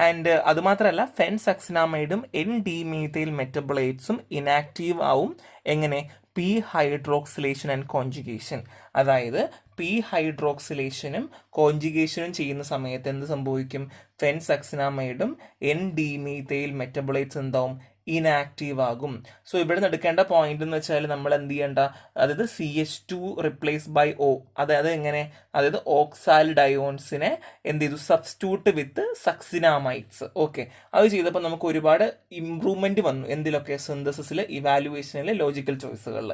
And അതുമാത്രമല്ല ഫെൻസക്സിനാമൈഡും എൻ ഡീമീഥൈൽ മെറ്റബോളൈറ്റ്സും ഇനാക്റ്റീവ് ആവും. എങ്ങനെ? P hydroxylation and conjugation. അതായത് പി ഹൈഡ്രോക്സിലേഷനും കോൺജുഗേഷനും ചെയ്യുന്ന സമയത്ത് എന്ത് സംഭവിക്കും, ഫെൻസക്സിനാമൈഡും എൻ ഡീമീഥൈൽ മെറ്റബോളൈറ്റ്സ് എന്താവും, ഇനാക്റ്റീവ് ആകും. സോ ഇവിടെ നിന്ന് എടുക്കേണ്ട പോയിന്റ് എന്ന് വെച്ചാൽ നമ്മൾ എന്ത് ചെയ്യേണ്ട, അതായത് CH2 റിപ്ലേസ് ബൈ O, അതായത് എങ്ങനെ, അതായത് ഓക്സാൽ ഡയോൺസിനെ എന്ത് ചെയ്തു, സബ്സ്റ്റിറ്റ്യൂട്ട് വിത്ത് സക്സിനാമൈഡ്സ്. ഓക്കെ, അത് ചെയ്തപ്പോൾ നമുക്ക് ഒരുപാട് ഇംപ്രൂവ്മെന്റ് വന്നു. എന്തിലൊക്കെ? സിന്തസിസിൽ, ഇവാലുവേഷനിൽ, ലോജിക്കൽ ചോയ്സുകളിൽ.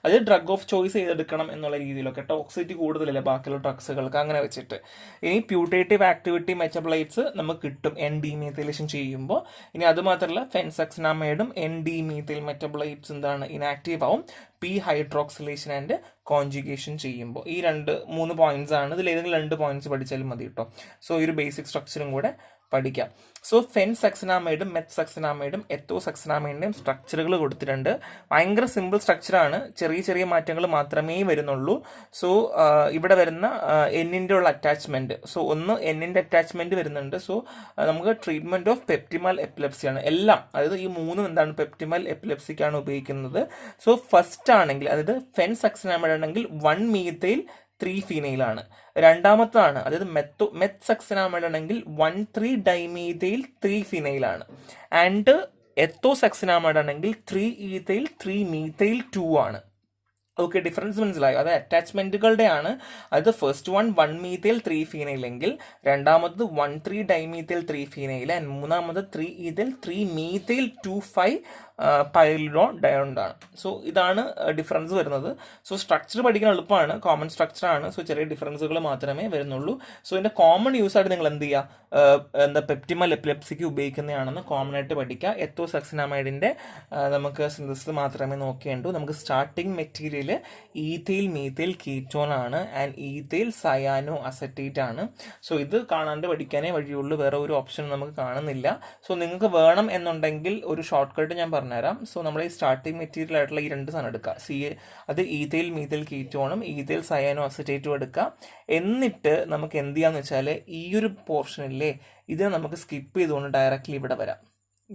അത് ഡ്രഗ് ഓഫ് ചോയ്സ് ചെയ്തെടുക്കണം എന്നുള്ള രീതിയിലൊക്കെ. ടോക്സിറ്റി കൂടുതലല്ലേ ബാക്കിയുള്ള ഡ്രഗ്സുകൾക്ക്, അങ്ങനെ വെച്ചിട്ട്. ഇനി പ്യൂട്ടേറ്റീവ് ആക്ടിവിറ്റി മെറ്റബോളൈറ്റ്സ് നമുക്ക് കിട്ടും എൻ ഡീമീഥൈലേഷൻ ചെയ്യുമ്പോൾ. ഇനി അതുമാത്രമല്ല ഫെൻസക്സിനാമൈഡും എൻ ഡീമീഥൈൽ മെറ്റബോളൈറ്റ്സ് എന്താണ്, ഇനാക്റ്റീവ് ആവും പി ഹൈഡ്രോക്സിലേഷൻ ആൻഡ് കോൺജുഗേഷൻ ചെയ്യുമ്പോൾ. ഈ 3 പോയിന്റ്സ് ആണ്. ഇതിൽ ഏതെങ്കിലും 2 പോയിന്റ്സ് പഠിച്ചാലും മതി കേട്ടോ. സോ ഈ ഒരു ബേസിക് സ്ട്രക്ചറും കൂടെ പഠിക്കാം. സോ ഫെൻസക്സിനാമൈഡും മെത്സക്സിനാമൈഡും എത്തോസക്സിനാമൈഡിൻ്റെയും സ്ട്രക്ചറുകൾ കൊടുത്തിട്ടുണ്ട്. ഭയങ്കര സിമ്പിൾ സ്ട്രക്ചറാണ്, ചെറിയ ചെറിയ മാറ്റങ്ങൾ മാത്രമേ വരുന്നുള്ളൂ. സോ ഇവിടെ വരുന്ന എന്നിൻ്റെ ഉള്ള അറ്റാച്ച്മെൻറ്റ്, സോ ഒന്ന് എന്നിൻ്റെ അറ്റാച്ച്മെൻറ്റ് വരുന്നുണ്ട്. സോ നമുക്ക് ട്രീറ്റ്മെൻറ്റ് ഓഫ് പെപ്റ്റിമൽ എപ്പിലെപ്സിയാണ് എല്ലാം, അതായത് ഈ 3 എന്താണ് പെപ്റ്റിമൽ എപ്പിലെപ്സിക്കാണ് ഉപയോഗിക്കുന്നത്. സോ ഫസ്റ്റ് ആണെങ്കിൽ, അതായത് ഫെൻസക്സിനാമൈഡ് ആണെങ്കിൽ 1 മീഥൈൽ 3 ഫീനൈലാണ്. രണ്ടാമത്താണ്, അതായത് മെത്സക്സിനാമൈഡ് ആണെങ്കിൽ 1,3 ഡൈമീഥൈൽ 3 ഫീനൈലാണ്. ആൻഡ് എത്തോസക്സിനാമൈഡ് ആണെങ്കിൽ 3 ഈഥൈൽ 3 മീഥൈൽ 2 ആണ്. ഓക്കെ, ഡിഫറൻസ് മനസ്സിലായോ? അത് അറ്റാച്ച്മെന്റുകളുടെ ആണ്. അത് ഫസ്റ്റ് 1 മീഥൈൽ 3 ഫീനൈൽ എങ്കിൽ രണ്ടാമത് 1,3 ഡൈമീഥൈൽ 3 ഫീനൈൽ ആൻഡ് മൂന്നാമത് 3 ഈഥൈൽ 3 മീഥൈൽ 2,5 പൈലിഡോൺ ഡയോണ്ടാണ്. സോ ഇതാണ് ഡിഫറൻസ് വരുന്നത്. സോ സ്ട്രക്ചർ പഠിക്കാൻ എളുപ്പമാണ്, കോമൺ സ്ട്രക്ചറാണ്. സോ ചെറിയ ഡിഫറൻസുകൾ മാത്രമേ വരുന്നുള്ളൂ. സോ ഇതിൻ്റെ കോമൺ യൂസ് ആയിട്ട് നിങ്ങൾ എന്ത് ചെയ്യുക, പെപ്റ്റിമൽ എപ്പിലെപ്സിക്ക് ഉപയോഗിക്കുന്നതാണെന്ന് കോമൺ ആയിട്ട് പഠിക്കുക. എത്തോസക്സിനാമൈഡിൻ്റെ നമുക്ക് സിന്തസിസ് മാത്രമേ നോക്കേണ്ടൂ. നമുക്ക് starting material ethyl methyl ketone ആണ് ആൻഡ് ഈഥൈൽ സയാനോ അസറ്റേറ്റ് ആണ്. സോ ഇത് കാണാണ്ട് പഠിക്കാനേ വഴിയുള്ളൂ, വേറെ ഒരു ഓപ്ഷൻ നമുക്ക് കാണുന്നില്ല. സോ നിങ്ങൾക്ക് വേണം എന്നുണ്ടെങ്കിൽ ഒരു ഷോർട്ട് കട്ട് ഞാൻ പറഞ്ഞുതരാം. സോ നമ്മൾ ഈ സ്റ്റാർട്ടിങ് മെറ്റീരിയൽ ആയിട്ടുള്ള ഈ 2 സാധനം എടുക്കുക. അത് ഈഥൈൽ മീഥൈൽ കീറ്റോണും ഈഥൈൽ സയാനോ അസറ്റേറ്റും എടുക്കുക. എന്നിട്ട് നമുക്ക് എന്ത് ചെയ്യാന്ന് വെച്ചാൽ ഈ ഒരു പോർഷനില്ലേ, ഇത് നമുക്ക് സ്കിപ്പ് ചെയ്തുകൊണ്ട് ഡയറക്റ്റ്ലി ഇവിടെ വരാം.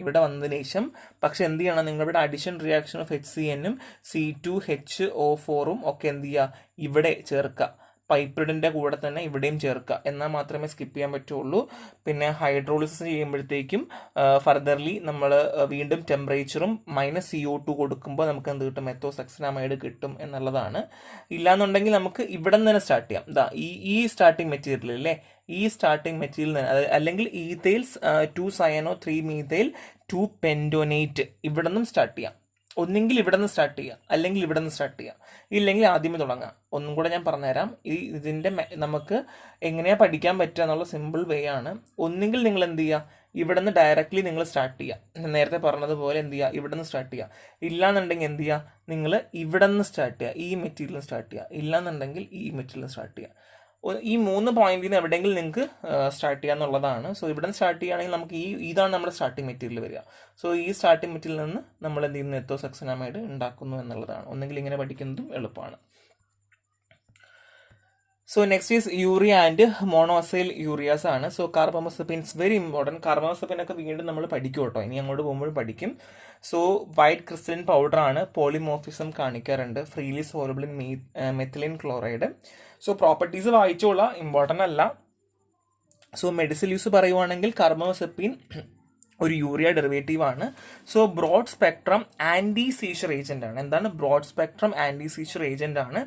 ഇവിടെ വന്നതിന് ശേഷം പക്ഷെ എന്ത് ചെയ്യണം, നിങ്ങളുടെ അഡിഷൻ റിയാക്ഷൻ ഓഫ് HCN-ഉം C2H4ഉം ഒക്കെ എന്ത് ചെയ്യുക, ഇവിടെ ചേർക്കുക. പൈപ്രിഡിൻ്റെ കൂടെ തന്നെ ഇവിടെയും ചേർക്കുക, എന്നാൽ മാത്രമേ സ്കിപ്പ് ചെയ്യാൻ പറ്റുള്ളൂ. പിന്നെ ഹൈഡ്രോളിസിസ് ചെയ്യുമ്പോഴത്തേക്കും ഫർദർലി നമ്മൾ വീണ്ടും ടെമ്പറേച്ചറും -CO2 കൊടുക്കുമ്പോൾ നമുക്ക് എന്ത് കിട്ടും, മെത്തോസക്സിനാമൈഡ് കിട്ടും എന്നുള്ളതാണ്. ഇല്ലാന്നുണ്ടെങ്കിൽ നമുക്ക് ഇവിടെ നിന്ന് തന്നെ സ്റ്റാർട്ട് ചെയ്യാം. ഇതാ ഈ സ്റ്റാർട്ടിങ് മെറ്റീരിയൽ അല്ലേ, ഈ സ്റ്റാർട്ടിങ് മെറ്റീരിയൽ അല്ലെങ്കിൽ ഈതെയിൽസ് 2-cyano-3-methyl 2-pentonate ഇവിടെ നിന്നും സ്റ്റാർട്ട് ചെയ്യാം. ഒന്നെങ്കിൽ ഇവിടെ നിന്ന് സ്റ്റാർട്ട് ചെയ്യുക, അല്ലെങ്കിൽ ഇവിടെ നിന്ന് സ്റ്റാർട്ട് ചെയ്യുക, ഇല്ലെങ്കിൽ ആദ്യമേ തുടങ്ങാം. ഒന്നും കൂടെ ഞാൻ പറഞ്ഞുതരാം. ഇതിൻ്റെ നമുക്ക് എങ്ങനെയാണ് പഠിക്കാൻ പറ്റുക എന്നുള്ള സിമ്പിൾ വേ ആണ്. ഒന്നെങ്കിൽ നിങ്ങൾ എന്ത് ചെയ്യുക, ഇവിടെ നിന്ന് ഡയറക്റ്റ്ലി നിങ്ങൾ സ്റ്റാർട്ട് ചെയ്യുക, നേരത്തെ പറഞ്ഞതുപോലെ എന്ത് ചെയ്യുക, ഇവിടെ നിന്ന് സ്റ്റാർട്ട് ചെയ്യുക. ഇല്ലാന്നുണ്ടെങ്കിൽ എന്ത് ചെയ്യുക, നിങ്ങൾ ഇവിടെ നിന്ന് സ്റ്റാർട്ട് ചെയ്യുക, ഈ മെറ്റീരിയൽ സ്റ്റാർട്ട് ചെയ്യുക. ഇല്ലാന്നുണ്ടെങ്കിൽ ഈ മെറ്റീരിയൽ സ്റ്റാർട്ട് ചെയ്യുക. ഈ 3 പോയിന്റിൽ നിന്ന് എവിടെയെങ്കിലും നിങ്ങൾക്ക് സ്റ്റാർട്ട് ചെയ്യാന്നുള്ളതാണ്. സോ ഇവിടെ നിന്ന് സ്റ്റാർട്ട് ചെയ്യുകയാണെങ്കിൽ നമുക്ക് ഇതാണ് നമ്മുടെ സ്റ്റാർട്ടിങ് മെറ്റീരിയൽ വരിക. സോ ഈ സ്റ്റാർട്ടിങ് മെറ്റീരിയലിൽ നിന്ന് നമ്മൾ എന്ത് ചെയ്യുന്നു, മെത്തോസക്സിനാമൈഡ് ഉണ്ടാക്കുന്നു എന്നുള്ളതാണ്. ഒന്നെങ്കിൽ ഇങ്ങനെ പഠിക്കുന്നതും എളുപ്പമാണ്. So next is urea and monoacyl ureas ആണ്. So carbamazepines very important. കാർബാമസെപ്പിനൊക്കെ വീണ്ടും നമ്മൾ പഠിക്കും കേട്ടോ, ഇനി അങ്ങോട്ട് പോകുമ്പോഴും പഠിക്കും. സോ വൈറ്റ് ക്രിസ്റ്റലിൻ പൗഡർ ആണ്, പോളിമോർഫിസം കാണിക്കാറുണ്ട്, freely soluble in methylene chloride. So properties വായിച്ചോളാം, ഇമ്പോർട്ടൻ്റ് അല്ല. സോ മെഡിസിൻ യൂസ് പറയുവാണെങ്കിൽ കാർബാമസെപ്പിൻ ഒരു യൂറിയ ഡെറിവേറ്റീവ് ആണ്. So broad spectrum anti seizure agent ആണ്. എന്താണ് broad spectrum anti seizure agent ആണ്,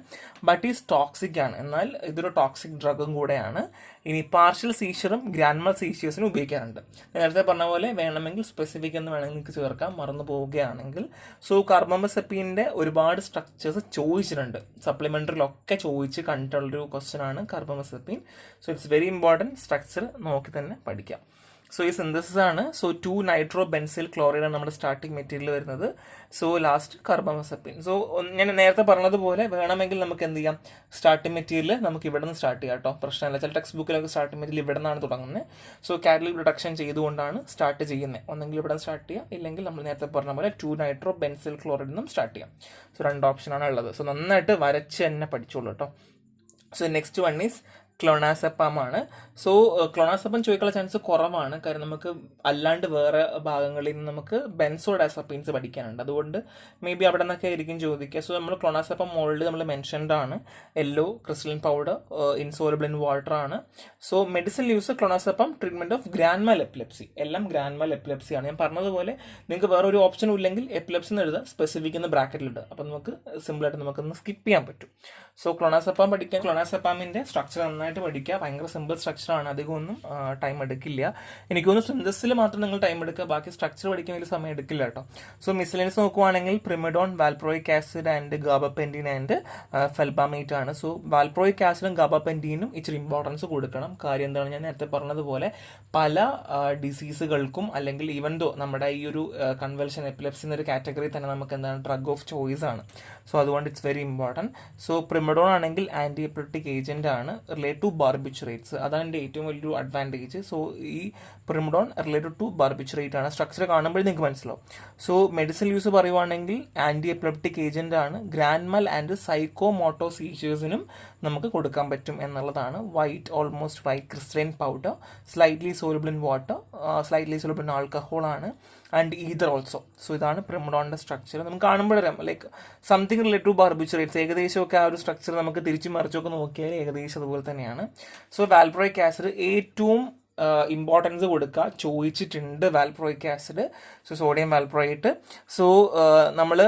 ബട്ട് ഈസ് ടോക്സിക് ആണ്. എന്നാൽ ഇതൊരു ടോക്സിക് ഡ്രഗും കൂടെയാണ്. ഇനി പാർഷ്യൽ സീഷറും ഗ്രാൻമൽ സീഷേഴ്സിനും ഉപയോഗിക്കാറുണ്ട്. നേരത്തെ പറഞ്ഞ പോലെ വേണമെങ്കിൽ സ്പെസിഫിക് എന്ന് വേണമെങ്കിൽ നിങ്ങൾക്ക് ചേർക്കാം, മറന്നു പോവുകയാണെങ്കിൽ. സോ കാർബാമസെപ്പിൻ്റെ ഒരുപാട് സ്ട്രക്ചേഴ്സ് ചോദിച്ചിട്ടുണ്ട്, സപ്ലിമെൻ്ററിലൊക്കെ ചോദിച്ച് കണ്ടിട്ടുള്ളൊരു ക്വസ്റ്റ്യൻ ആണ് carbamazepine. So it's very important, structure നോക്കി തന്നെ പഠിക്കാം. സോ ഈ സിന്തസിസ് ആണ്. സോ 2-nitrobenzyl chloride ആണ് നമ്മുടെ സ്റ്റാർട്ടിങ് മെറ്റീരിയൽ വരുന്നത്. So last carbamazepine. സോ ഞാൻ നേരത്തെ പറഞ്ഞതുപോലെ വേണമെങ്കിൽ നമുക്ക് എന്ത് ചെയ്യാം, സ്റ്റാർട്ടിങ് മെറ്റീരിയൽ നമുക്ക് ഇവിടെ നിന്ന് സ്റ്റാർട്ട് ചെയ്യാം കേട്ടോ, പ്രശ്നമില്ല. ചില ടെക്സ്റ്റ് ബുക്കിലൊക്കെ സ്റ്റാർട്ടിങ് മെറ്റീരിയൽ ഇവിടെ നിന്നാണ് തുടങ്ങുന്നത്. സോ കാറ്റലിക് റിഡക്ഷൻ ചെയ്തുകൊണ്ടാണ് സ്റ്റാർട്ട് ചെയ്യുന്നത്. ഒന്നെങ്കിൽ ഇവിടെ നിന്ന് സ്റ്റാർട്ട് ചെയ്യാം, ഇല്ലെങ്കിൽ നമ്മൾ നേരത്തെ പറഞ്ഞ പോലെ 2-nitrobenzyl chloride നിന്നും സ്റ്റാർട്ട് ചെയ്യാം. സോ 2 ഓപ്ഷനാണ് ഉള്ളത്. സോ നന്നായിട്ട് വരച്ച് തന്നെ പഠിച്ചോളൂ കേട്ടോ. സോ നെക്സ്റ്റ് വൺ ഈസ് ക്ലോണാസെപ്പം ആണ്. സോ ക്ലോണാസെപ്പം ചോദിക്കാനുള്ള ചാൻസ് കുറവാണ്, കാരണം നമുക്ക് അല്ലാണ്ട് വേറെ ഭാഗങ്ങളിൽ നിന്ന് നമുക്ക് ബെൻസോഡാസെപ്പീൻസ് പഠിക്കാനുണ്ട്. അതുകൊണ്ട് മേ ബി അവിടെ നിന്നൊക്കെ ആയിരിക്കും ചോദിക്കുക. സോ നമ്മൾ ക്ലോണാസെപ്പം മോൾഡ് നമ്മൾ മെൻഷൻഡ് ആണ്. Yellow crystalline powder, insoluble in water ആണ്. So medicine use clonazepam treatment of grand mal epilepsy. എല്ലാം ഗ്രാൻമൽ എപ്പിലെപ്സി ആണ്. ഞാൻ പറഞ്ഞതുപോലെ നിങ്ങൾക്ക് വേറെ ഒരു ഓപ്ഷനും ഇല്ലെങ്കിൽ എപ്പിലെപ്സി എന്ന് എഴുതുക, സ്പെസിഫിക് എന്ന് ബ്രാക്കറ്റിൽ ഇടുക. അപ്പം നമുക്ക് സിമ്പിളായിട്ട് നമുക്കൊന്ന് സ്കിപ്പ് ചെയ്യാൻ പറ്റും. സോ ക്ലോണാസെപ്പം പഠിക്കാൻ, ക്ലോണാസെപ്പാമിൻ്റെ സ്ട്രക്ചർ നന്നായിട്ട് പഠിക്കുക. ഭയങ്കര സിമ്പിൾ സ്ട്രക്ചറാണ്, അധികം ഒന്നും ടൈം എടുക്കില്ല. എനിക്ക് തോന്നുന്നു സിന്തസിൽ മാത്രം നിങ്ങൾ ടൈം എടുക്കുക, ബാക്കി സ്ട്രക്ചർ പഠിക്കാൻ വലിയ സമയം എടുക്കില്ല കേട്ടോ. സോ മിസ്സലേനിയസ് നോക്കുവാണെങ്കിൽ primidone, valproic acid and gabapentin and felbamate ആണ്. സോ വാൽപ്രോയിക് ആസിഡും ഗാബപെൻറ്റീനും ഇച്ചിരി ഇമ്പോർട്ടൻസ് കൊടുക്കണം. കാര്യം എന്താണ്, ഞാൻ നേരത്തെ പറഞ്ഞതുപോലെ പല ഡിസീസുകൾക്കും അല്ലെങ്കിൽ ഈവൻ ദോ നമ്മുടെ ഈ ഒരു കൺവൽഷൻ എപ്പിലെപ്സി എന്നൊരു കാറ്റഗറി തന്നെ നമുക്ക് എന്താണ് ഡ്രഗ് ഓഫ് ചോയ്സ് ആണ്. സോ അതുകൊണ്ട് it's very important. So primidone ആണെങ്കിൽ ആൻറ്റി എപ്പിലെപ്റ്റിക് ഏജന്റ് ആണ്, റിലേറ്റഡ് ടു ബാർബിച്ചുറേറ്റ്സ്. അതാണ് എൻ്റെ ഏറ്റവും വലിയൊരു അഡ്വാൻറ്റേജ്. സോ ഈ പ്രിമിഡോൺ റിലേറ്റഡ് ടു ബാർബിച്ചുറേറ്റ് ആണ്. സ്ട്രക്ചർ കാണുമ്പോൾ നിങ്ങൾക്ക് മനസ്സിലാവും. സോ മെഡിസിൻ യൂസ് പറയുവാണെങ്കിൽ ആൻറ്റി എപ്പിലെപ്റ്റിക് ഏജന്റ് ആണ്. ഗ്രാൻമൽ ആൻഡ് സൈക്കോമോട്ടോ സീഷേഴ്സിനും നമുക്ക് കൊടുക്കാൻ പറ്റും എന്നുള്ളതാണ്. White, almost white crystalline powder, slightly soluble in water, slightly soluble in alcohol ആണ്, ആൻഡ് ഈതർ ഓൾസോ. സോ ഇതാണ് പ്രിമിഡോണിൻ്റെ സ്ട്രക്ചർ. നമുക്ക് കാണുമ്പോഴറിയാം ലൈക്ക് സംതിങ് റിലേറ്റഡ് ടു ബാർബിച്ചുറേറ്റ്സ്. ഏകദേശമൊക്കെ ആ ഒരു സ്ട്രക്ചർ നമുക്ക് തിരിച്ചു മറിച്ചൊക്കെ നോക്കിയാൽ ഏകദേശം അതുപോലെ തന്നെയാണ്. സോ വാൽപ്രോയിക് ആസിഡ് ഏറ്റവും ഇമ്പോർട്ടൻസ് കൊടുക്കുക, ചോദിച്ചിട്ടുണ്ട് valproic acid. So sodium valproate. So നമ്മൾ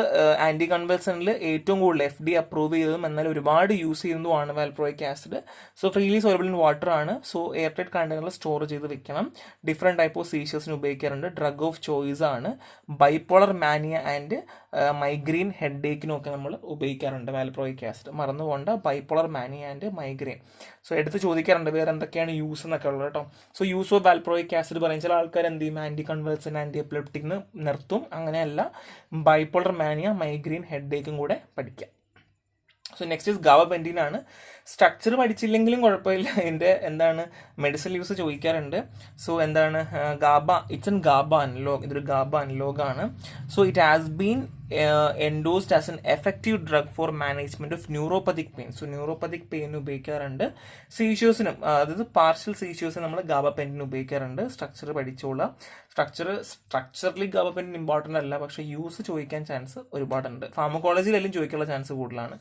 ആൻറ്റി കൺവൽസനിൽ ഏറ്റവും കൂടുതൽ FDA അപ്രൂവ് ചെയ്തതും എന്നാൽ ഒരുപാട് യൂസ് ചെയ്യുന്നതുമാണ് valproic acid. So freely soluble in water ആണ്. സോ എയർ ടൈറ്റ് കണ്ടെയ്നറിൽ സ്റ്റോർ ചെയ്ത് വെക്കണം. ഡിഫറെൻറ്റ് ടൈപ്പ് ഓഫ് സീഷേഴ്സിന് ഉപയോഗിക്കാറുണ്ട്. ഡ്രഗ് ഓഫ് ചോയ്സ് ആണ്. ബൈപ്പോളർ മാനിയ ആൻഡ് മൈഗ്രെയിൻ ഹെഡേക്കിനും ഒക്കെ നമ്മൾ ഉപയോഗിക്കാറുണ്ട് വാൽപ്രോയിക് ആസിഡ്. മറന്നു പോകേണ്ട, bipolar mania and migraine. So എടുത്ത് ചോദിക്കാറുണ്ട് വേറെ എന്തൊക്കെയാണ് യൂസ് എന്നൊക്കെ ഉള്ളത് കേട്ടോ. സോ യൂസ് ഓഫ് വാൽപ്രോയിക് ആസിഡ് പറയും ചില ആൾക്കാർ എന്ത് ചെയ്യും, ആൻറ്റി കൺവൽസൻ, ആൻറ്റി എപ്പിലെപ്റ്റിക്ന് നിർത്തും. അങ്ങനെയല്ല, ബൈപ്പോളർ മാനിയ, മൈഗ്രെയിൻ, ഹെഡേക്കും കൂടെ പഠിക്കാം. സോ നെക്സ്റ്റ് ഇസ് ഗാബപെൻറ്റീൻ ആണ്. സ്ട്രക്ചർ പഠിച്ചില്ലെങ്കിലും കുഴപ്പമില്ല, ഇതിൻ്റെ എന്താണ് മെഡിസിൻ യൂസ് ചോദിക്കാറുണ്ട്. സോ എന്താണ് GABA, it's an GABA analog. ഇതൊരു ഗാബ അനലോഗ് ആണ്. So it has been endorsed as an effective drug for management of neuropathic pain. So neuropathic pain ഉപയോഗിക്കാറുണ്ട്. സീഷ്യൂസിനും അതായത് പാർഷ്യൽ സീഷ്യൂസിന് നമ്മൾ ഗാബാപെന്റിന് ഉപയോഗിക്കാറുണ്ട്. സ്ട്രക്ചർ പഠിച്ചോളാം. സ്ട്രക്ചറലി ഗാബാപെന്റിൻ ഇമ്പോർട്ടൻ്റ് അല്ല, പക്ഷേ യൂസ് ചോദിക്കാൻ ചാൻസ് ഒരുപാടുണ്ട്. ഫാർമക്കോളജിയിലെല്ലാം ചോദിക്കാനുള്ള ചാൻസ് കൂടുതലാണ്.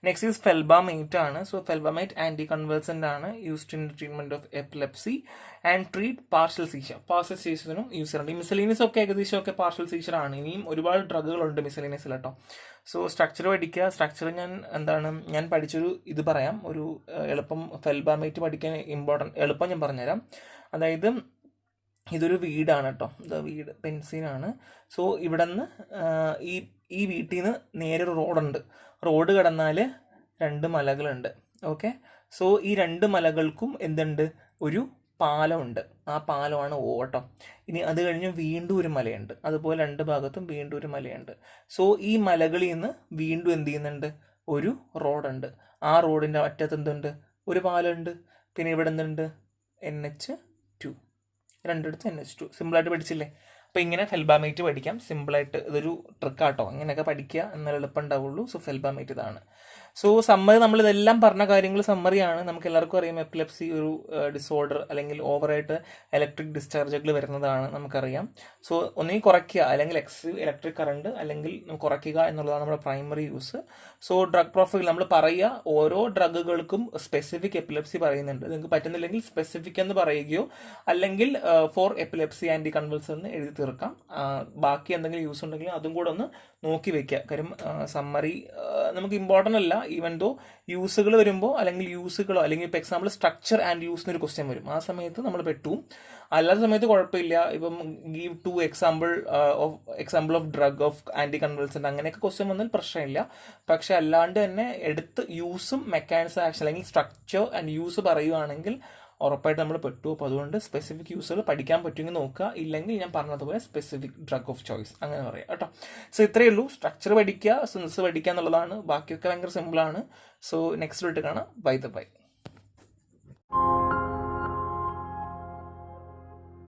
നെക്സ്റ്റ് ഈസ് ഫെൽബാമേറ്റ് ആണ്. സോ ഫെൽബാമേറ്റ് ആന്റി കൺവൾസന്റ് ആണ്, used in treatment of epilepsy and treat partial seizure. Partial സീഷറിനും യൂസ് ചെയ്യുന്നുണ്ട്. ഈ മിസലീനിയസ് ഒക്കെ ഏകദേശം ഒക്കെ പാർഷ്യൽ സീഷർ ആണ്. ഇനിയും ഒരുപാട് ഡ്രഗുകളുണ്ട് മിസലീനിയസിൽ കേട്ടോ. സോ സ്ട്രക്ചർ പഠിക്കുക. സ്ട്രക്ചർ ഞാൻ പഠിച്ചൊരു ഇത് പറയാം, ഒരു എളുപ്പം ഫെൽബാമേറ്റ് പഠിക്കാൻ എളുപ്പം ഞാൻ പറഞ്ഞുതരാം. അതായത് ഇതൊരു വീടാണ് കേട്ടോ, ഇത് വീട് പെൻസിനാണ്. സോ ഇവിടെ നിന്ന് ഈ വീട്ടിൽ നിന്ന് നേരെ ഒരു റോഡുണ്ട്. റോഡ് കടന്നാൽ 2 മലകളുണ്ട്. ഓക്കെ, സോ ഈ 2 മലകൾക്കും എന്തുണ്ട്, ഒരു പാലമുണ്ട്. ആ പാലമാണ് ഓട്ടോ. ഇനി അത് കഴിഞ്ഞ് വീണ്ടും ഒരു മലയുണ്ട്. അതുപോലെ 2 ഭാഗത്തും വീണ്ടും ഒരു മലയുണ്ട്. സോ ഈ മലകളിൽ നിന്ന് വീണ്ടും എന്ത് ചെയ്യുന്നുണ്ട്, ഒരു റോഡുണ്ട്. ആ റോഡിൻ്റെ അറ്റത്ത് എന്തുണ്ട്, ഒരു പാലമുണ്ട്. പിന്നെ ഇവിടെ എന്തുണ്ട്, NH2, രണ്ടിടത്ത് NH2. സിമ്പിളായിട്ട് പഠിച്ചില്ലേ? അപ്പോൾ ഇങ്ങനെ ഫെൽബാമേറ്റ് പഠിക്കാം സിമ്പിളായിട്ട്. ഇതൊരു ട്രിക്കാട്ടോ, ഇങ്ങനെയൊക്കെ പഠിക്കുക എന്നാലും എളുപ്പം ഉണ്ടാവുള്ളൂ. സോ ഫെൽബാമേറ്റ് ഇതാണ്. സോ സമ്മറി, നമ്മളിതെല്ലാം പറഞ്ഞ കാര്യങ്ങൾ സമ്മറിയാണ്. നമുക്ക് എല്ലാവർക്കും അറിയാം എപ്പിലെപ്സി ഒരു ഡിസോർഡർ അല്ലെങ്കിൽ ഓവറായിട്ട് ഇലക്ട്രിക് ഡിസ്ചാർജുകൾ വരുന്നതാണ് നമുക്കറിയാം. സോ ഒന്നുകിൽ കുറയ്ക്കുക, അല്ലെങ്കിൽ എക്സസീവ് ഇലക്ട്രിക് കറണ്ട്, അല്ലെങ്കിൽ കുറയ്ക്കുക എന്നുള്ളതാണ് നമ്മുടെ primary use. So drug profile നമ്മൾ പറയുക, ഓരോ ഡ്രഗുകൾക്കും സ്പെസിഫിക് എപ്പിലെപ്സി പറയുന്നുണ്ട്. നിങ്ങൾക്ക് പറ്റുന്നില്ലെങ്കിൽ സ്പെസിഫിക് എന്ന് പറയുകയോ അല്ലെങ്കിൽ ഫോർ എപ്പിലെപ്സി ആൻറ്റി കൺവൾസൻ എന്ന് എഴുതി തീർക്കാം. ബാക്കി എന്തെങ്കിലും യൂസ് ഉണ്ടെങ്കിൽ അതും കൂടെ ഒന്ന് നോക്കി വെക്കുക. കാര്യം സമ്മറി നമുക്ക് ഇമ്പോർട്ടൻ്റ് അല്ല. ഈവൻ ദോ യൂസുകൾ വരുമ്പോൾ അല്ലെങ്കിൽ യൂസുകളോ അല്ലെങ്കിൽ ഇപ്പോൾ എക്സാമ്പിൾ സ്ട്രക്ചർ ആൻഡ് യൂസ് എന്നൊരു ക്വസ്റ്റ്യൻ വരും, ആ സമയത്ത് നമ്മൾ പെട്ടും. അല്ലാത്ത സമയത്ത് കുഴപ്പമില്ല. ഇപ്പം give 2 example of drug of anti convulsant അങ്ങനെയൊക്കെ ക്വസ്റ്റ്യൻ വന്നാൽ പ്രശ്നമില്ല. പക്ഷെ അല്ലാണ്ട് തന്നെ എടുത്ത് യൂസും മെക്കാനിസം ആക്ഷൻ അല്ലെങ്കിൽ സ്ട്രക്ചർ ആൻഡ് യൂസ് പറയുകയാണെങ്കിൽ ഉറപ്പായിട്ട് നമ്മൾ പെട്ടു. അപ്പോൾ അതുകൊണ്ട് സ്പെസിഫിക് യൂസുകൾ പഠിക്കാൻ പറ്റുമെങ്കിൽ നോക്കുക. ഇല്ലെങ്കിൽ ഞാൻ പറഞ്ഞതുപോലെ സ്പെസിഫിക് ഡ്രഗ് ഓഫ് ചോയ്സ് അങ്ങനെ പറയാം കേട്ടോ. സോ ഇത്രയേ ഉള്ളൂ. സ്ട്രക്ചർ പഠിക്കുക, സിൻസ് പഠിക്കുക എന്നുള്ളതാണ്. ബാക്കിയൊക്കെ ഭയങ്കര സിമ്പിളാണ്. സോ നെക്സ്റ്റ് വീട്ടിൽ കാണാം. ബൈ.